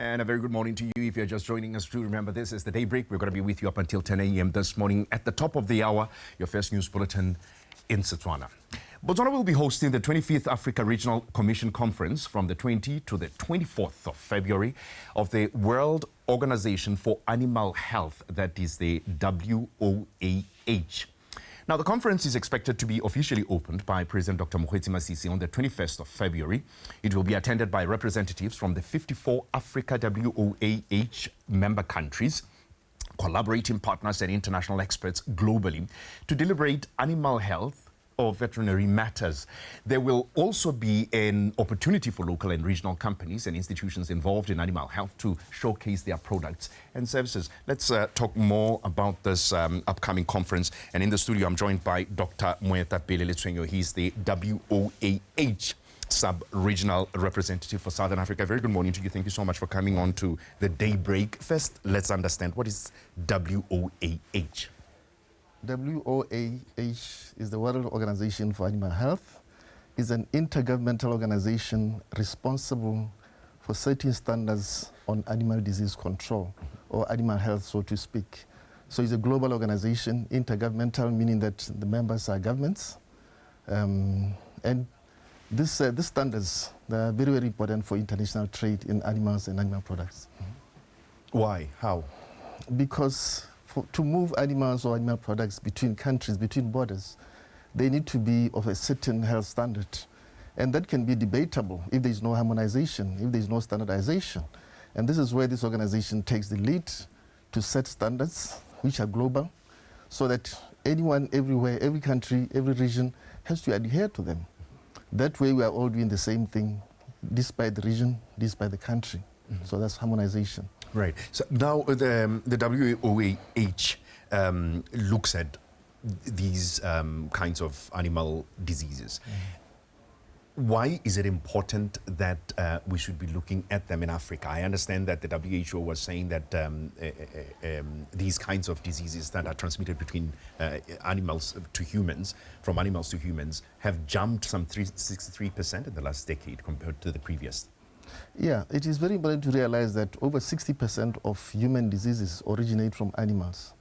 And a very good morning to you. If you're just joining us, to remember this is the Daybreak. We're going to be with you up until 10 a.m. this morning. At the top of the hour, your first news bulletin in Botswana. Botswana will be hosting the 25th Africa Regional Commission Conference from the 20th to the 24th of February of the World Organization for Animal Health, that is the WOAH. Now, the conference is expected to be officially opened by President Dr. Mokgweetsi Masisi on the 21st of February. It will be attended by representatives from the 54 Africa WOAH member countries, collaborating partners and international experts globally to deliberate animal health or veterinary matters. There will also be an opportunity for local and regional companies and institutions involved in animal health to showcase their products and services. Let's talk more about this upcoming conference. And in the studio, I'm joined by Dr. Moeta Pelele-Tswenyo. He's the WOAH sub-regional representative for Southern Africa. Very good morning to you. Thank you so much for coming on to the Daybreak. First, let's understand, what is WOAH? WOAH is the World Organization for Animal Health. It's an intergovernmental organization responsible for setting standards on animal disease control, or animal health, so to speak. So it's a global organization, intergovernmental, meaning that the members are governments. And these standards, they are very, very important for international trade in animals and animal products. Why? How? Because to move animals or animal products between countries, between borders, they need to be of a certain health standard. And that can be debatable if there is no harmonization, if there is no standardization. And this is where this organization takes the lead to set standards which are global, so that anyone, everywhere, every country, every region has to adhere to them. That way we are all doing the same thing, despite the region, despite the country. So that's harmonization. Right. So now the WOAH looks at these kinds of animal diseases. Why is it important that we should be looking at them in Africa? I understand that the WHO was saying that these kinds of diseases that are transmitted between animals to humans, from animals to humans, have jumped some 63% in the last decade compared to the previous. Yeah, it is very important to realize that over 60% of human diseases originate from animals.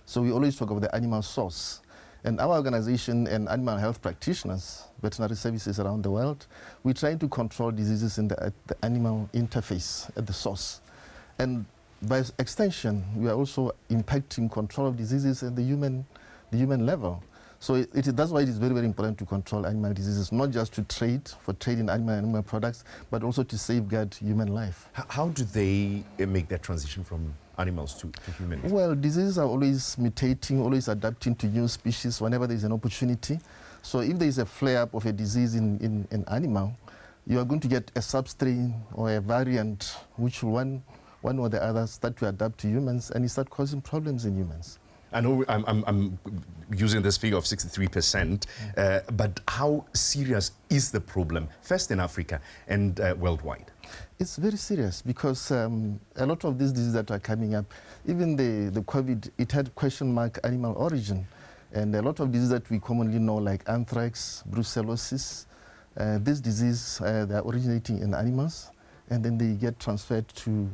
So we always talk about the animal source. And our organization and animal health practitioners, veterinary services around the world, we're trying to control diseases in the animal interface at the source. And by extension, we are also impacting control of diseases at the human level. So that's why it is very, very important to control animal diseases, not just to trade, for trading animal products, but also to safeguard human life. How do they make that transition from animals to humans? Well, diseases are always mutating, always adapting to new species whenever there is an opportunity. So if there is a flare-up of a disease in an animal, you are going to get a substrain or a variant which one or the other start to adapt to humans, and it start causing problems in humans. I know I'm using this figure of 63%, but how serious is the problem, first in Africa and worldwide? It's very serious because a lot of these diseases that are coming up, even the COVID, it had question mark animal origin. And a lot of diseases that we commonly know, like anthrax, brucellosis, this disease, they are originating in animals, and then they get transferred to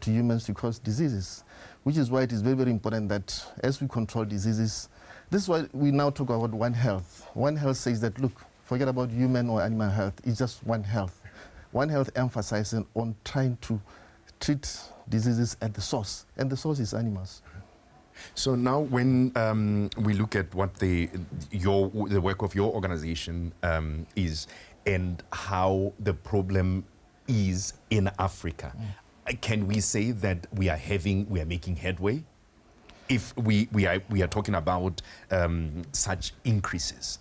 humans to cause diseases, which is why it is very, very important that as we control diseases, this is why we now talk about One Health. One Health says that, look, forget about human or animal health, it's just One Health. One Health emphasizing on trying to treat diseases at the source, and the source is animals. So now when we look at what the work of your organization is, and how the problem is in Africa, can we say that we are making headway if we are talking about such increases?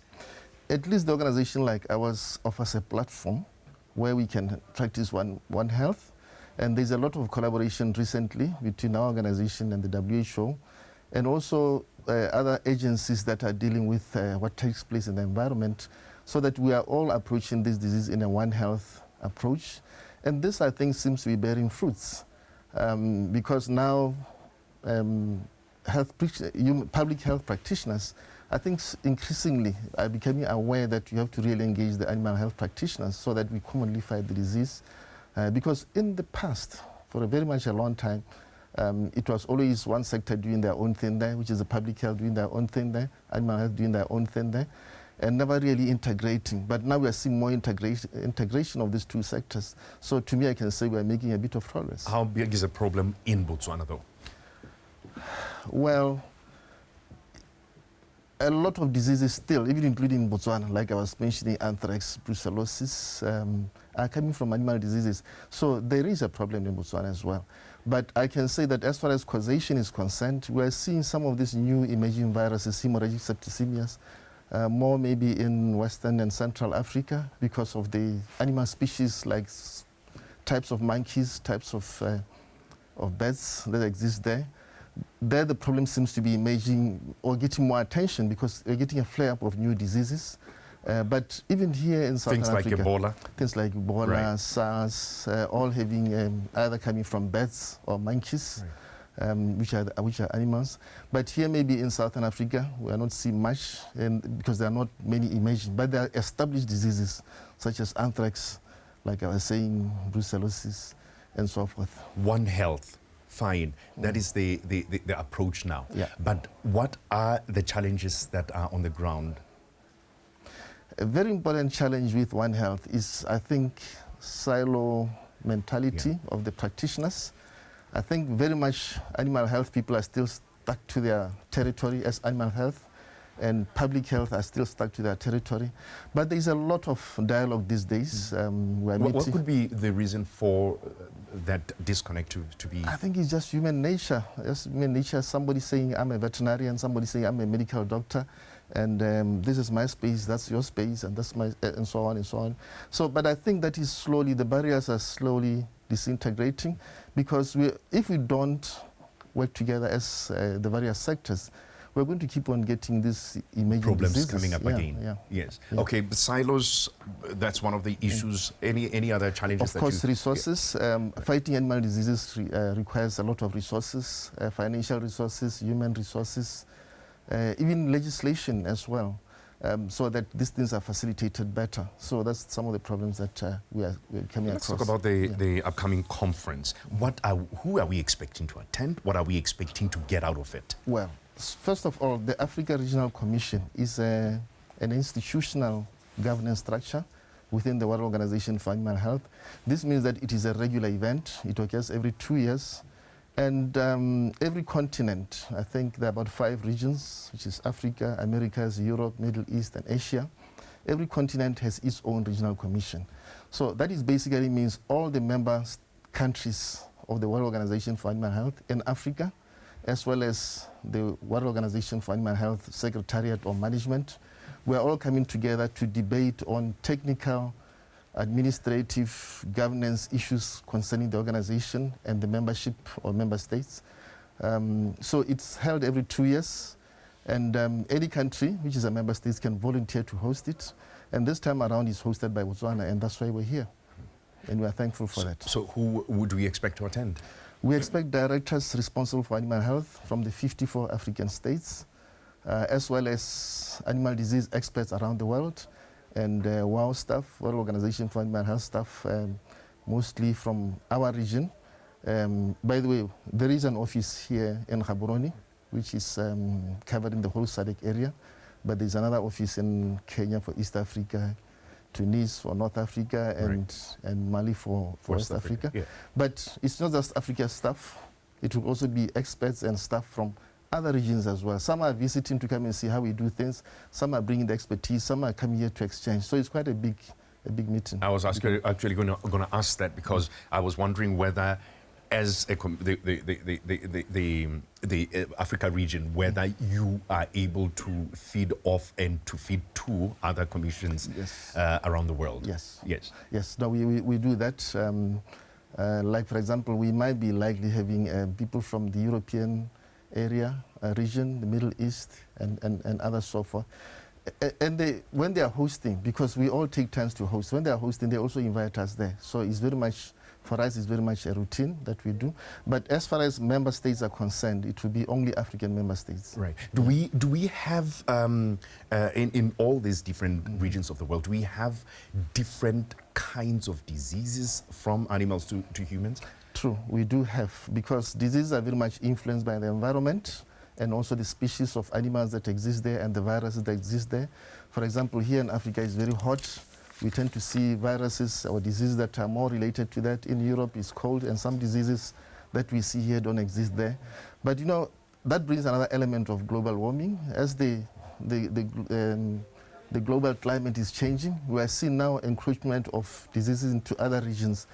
At least the organization like ours offers a platform where we can practice One Health, and there's a lot of collaboration recently between our organization and the WHO, and also other agencies that are dealing with what takes place in the environment, so that we are all approaching this disease in a One Health approach. And this, I think, seems to be bearing fruits because now public health practitioners, I think, increasingly are becoming aware that you have to really engage the animal health practitioners so that we commonly fight the disease. Because in the past, for a very much a long time. It was always one sector doing their own thing there, which is the public health doing their own thing there, animal health doing their own thing there, and never really integrating. But now we are seeing more integration of these two sectors. So to me, I can say we are making a bit of progress. How big is the problem in Botswana, though? Well, a lot of diseases still, even including Botswana, like I was mentioning, anthrax, brucellosis, are coming from animal diseases. So there is a problem in Botswana as well. But I can say that as far as causation is concerned, we are seeing some of these new emerging viruses, hemorrhagic septicemias, more maybe in Western and Central Africa because of the animal species like types of monkeys, types of bats that exist there. There the problem seems to be emerging or getting more attention because we're getting a flare-up of new diseases. But even here in Southern Africa, things like Ebola, right. SARS, all having either coming from bats or monkeys, right. which are animals. But here maybe in Southern Africa, we are not seeing much because there are not many emerging. But there are established diseases such as anthrax, like I was saying, brucellosis, and so forth. One Health. Fine, that is the approach now. Yeah. But what are the challenges that are on the ground? A very important challenge with One Health is, I think, silo mentality of the practitioners. I think very much animal health people are still stuck to their territory as animal health, and public health are still stuck to their territory. But there's a lot of dialogue these days. What could be the reason for that disconnect to be? I think it's just human nature. Just human nature. Somebody saying, I'm a veterinarian, somebody saying, I'm a medical doctor, and this is my space, that's your space, and that's my, and so on and so on. So, but I think that is slowly, the barriers are slowly disintegrating, because if we don't work together as the various sectors, we're going to keep on getting these emerging problems diseases coming up again. Yeah. Yes. Yeah. Okay, but silos, that's one of the issues. Any other challenges? Of course, resources. Fighting animal diseases requires a lot of resources, financial resources, human resources, even legislation as well, so that these things are facilitated better. So that's some of the problems that we're coming across. Let's talk about the upcoming conference. Who are we expecting to attend? What are we expecting to get out of it? Well, first of all, the Africa Regional Commission is an institutional governance structure within the World Organization for Animal Health. This means that it is a regular event. It occurs every 2 years. And every continent, I think there are about 5 regions, which is Africa, Americas, Europe, Middle East, and Asia. Every continent has its own regional commission. So that is basically means all the member countries of the World Organization for Animal Health in Africa, as well as the World Organization for Animal Health Secretariat or Management, we're all coming together to debate on technical, administrative governance issues concerning the organization and the membership or member states. So it's held every 2 years, and any country which is a member state can volunteer to host it. And this time around it's hosted by Botswana, and that's why we're here. And we are thankful for that. So who would we expect to attend? We expect directors responsible for animal health from the 54 African states, as well as animal disease experts around the world, and WOAH staff, World Organization for Animal Health staff, mostly from our region. By the way, there is an office here in Gaborone, which is covering the whole SADC area, but there's another office in Kenya for East Africa, Tunis for North Africa, and Mali for West Africa. Yeah. But it's not just Africa staff. It will also be experts and staff from other regions as well. Some are visiting to come and see how we do things. Some are bringing the expertise. Some are coming here to exchange. So it's quite a big meeting. I was actually going to ask that, because I was wondering whether, as the Africa region, whether you are able to feed off and to feed to other commissions around the world. Yes. Yes. Yes. No, we do that. Like, for example, we might be likely having people from the European area, region, the Middle East, and others so forth. And when they are hosting, because we all take turns to host, when they are hosting, they also invite us there. So it's very much, for us, it's very much a routine that we do. But as far as member states are concerned, it will be only African member states. Right. Do we have, in all these different regions of the world, do we have different kinds of diseases from animals to humans? True, we do have, because diseases are very much influenced by the environment and also the species of animals that exist there and the viruses that exist there. For example, here in Africa it's very hot. We tend to see viruses or diseases that are more related to that. In Europe it's cold, and some diseases that we see here don't exist there. But you know, that brings another element of global warming. As the global climate is changing, we are seeing now encroachment of diseases into other regions,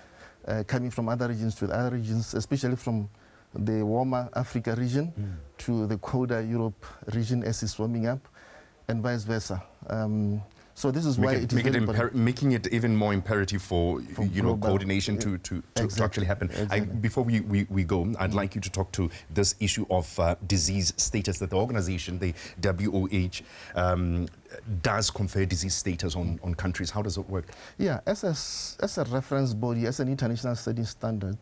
coming from other regions to other regions, especially from the warmer Africa region to the colder Europe region as it's warming up, and vice versa. So this is why it is making it even more imperative for you know, coordination to actually happen. Exactly. Before we go, I'd like you to talk to this issue of disease status, that the organization, the WOAH, does confer disease status on countries. How does it work? Yeah, as a reference body, as an international study standard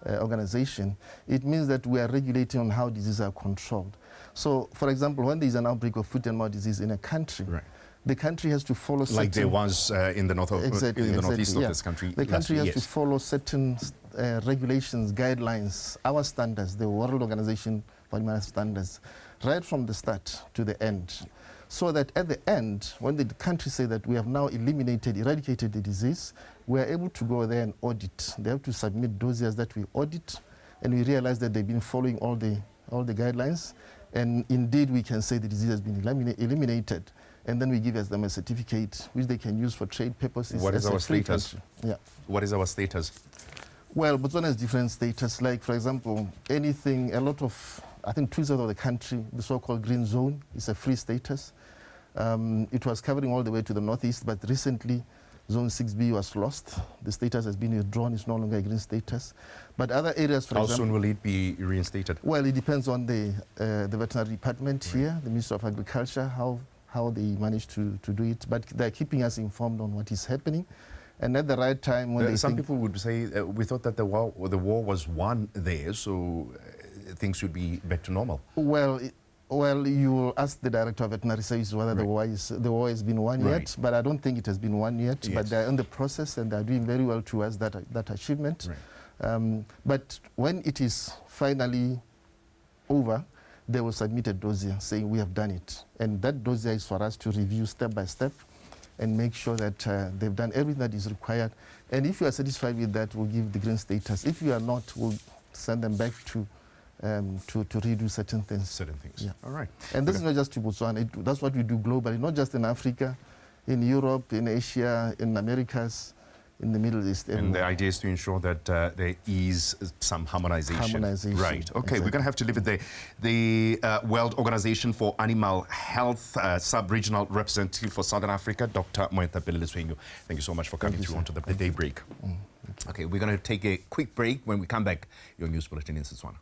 organization, it means that we are regulating on how diseases are controlled. So, for example, when there is an outbreak of foot and mouth disease in a country, the country has to follow certain... Like there was in the northeast of this country. The country has to follow certain regulations, guidelines, our standards, the World Organization for Animal Standards, right from the start to the end. So that at the end, when the country say that we have now eradicated the disease, we are able to go there and audit. They have to submit dossiers that we audit, and we realize that they've been following all the guidelines, and indeed we can say the disease has been eliminated. And then we give them a certificate which they can use for trade purposes. What is our status? Yeah. What is our status? Well, Botswana has different status. Like, for example, anything, a lot of, I think 2/3 of the country, the so-called green zone, is a free status. It was covering all the way to the northeast, but recently Zone 6B was lost. The status has been withdrawn. It's no longer a green status. But other areas, for example... How soon will it be reinstated? Well, it depends on the veterinary department here, the Ministry of Agriculture, how they manage to do it, but they're keeping us informed on what is happening. And at the right time, when some people would say, we thought that the war was won there, so things should be back to normal. Well, you will ask the Director of Veterinary Services whether the war has been won yet, but I don't think it has been won yet. But they're in the process, and they're doing very well towards that achievement. But when it is finally over, they will submit a dossier saying we have done it. And that dossier is for us to review step by step and make sure that they've done everything that is required. And if you are satisfied with that, we'll give the green status. If you are not, we'll send them back to redo certain things. Yeah. All right. And this is not just to Botswana. That's what we do globally, not just in Africa, in Europe, in Asia, in Americas, in the Middle East. And the idea is to ensure that there is some harmonization. Right. Okay, exactly. We're going to have to leave it there. The World Organization for Animal Health Sub-Regional Representative for Southern Africa, Dr. Moetapele. Thank you so much for coming through onto the Day Break. Okay, we're going to take a quick break. When we come back, your news bulletin in Setswana.